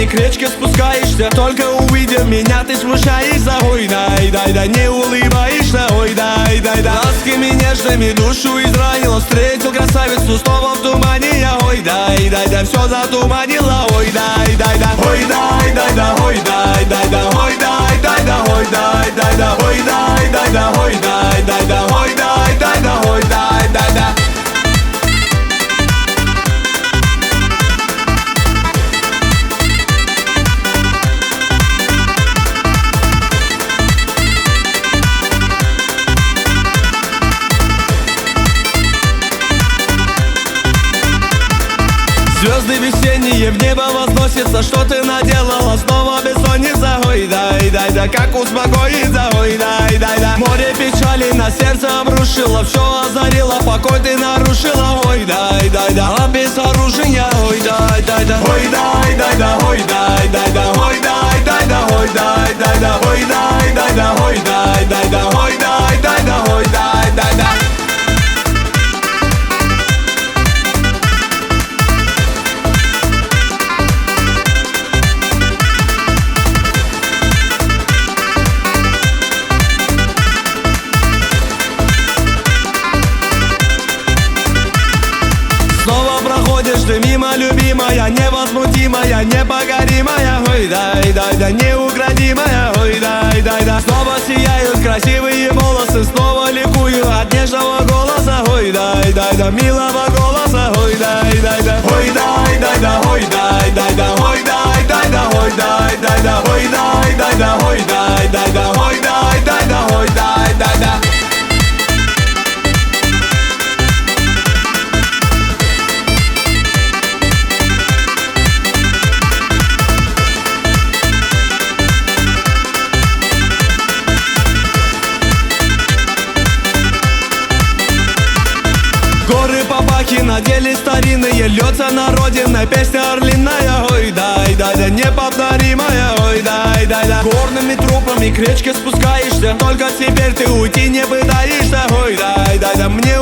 к речке спускаешься. Только увидев меня, ты смущаешься. Ой, дай, не улыбаешься. Ой, дай, ласками нежными душу изранила. Встретил красавицу снова в тумане я. Ой, дай, все затуманила. Ой, дай, ой, дай, ой, дай, ой, дай, ой, дай, ой, дай, ой, дай, ой, дай. Звезды весенние в небо возносятся. Что ты наделала? Снова бессонница. Ой, дай, как успокоиться. Ой, дай. Море печали на сердце обрушило. Все озарило, покой ты нарушила. Ой, дай, а без оружия. Ой, дай, ой, дай, ой, дай, ой, дай, ой, дай, ой, дай. Проходишь ты мимо, любимая, невозмутимая, непокоримая. Ой, дай, неукротимая. Ой, дай. Снова сияют красивые волосы, снова ликую от нежного голоса. Ой, дай, милого голоса. Ой, дай, ой, дай, ой, дай, ой, дай, ой, дай, ой, дай, ой, дай. Горы Папахи надели старинные, льется на родиной песня орлиная. Ой, дай, неповторимая. Ой, дай. Горными тропами к речке спускаешься. Только теперь ты уйти не пытаешься. Ой, дай, мне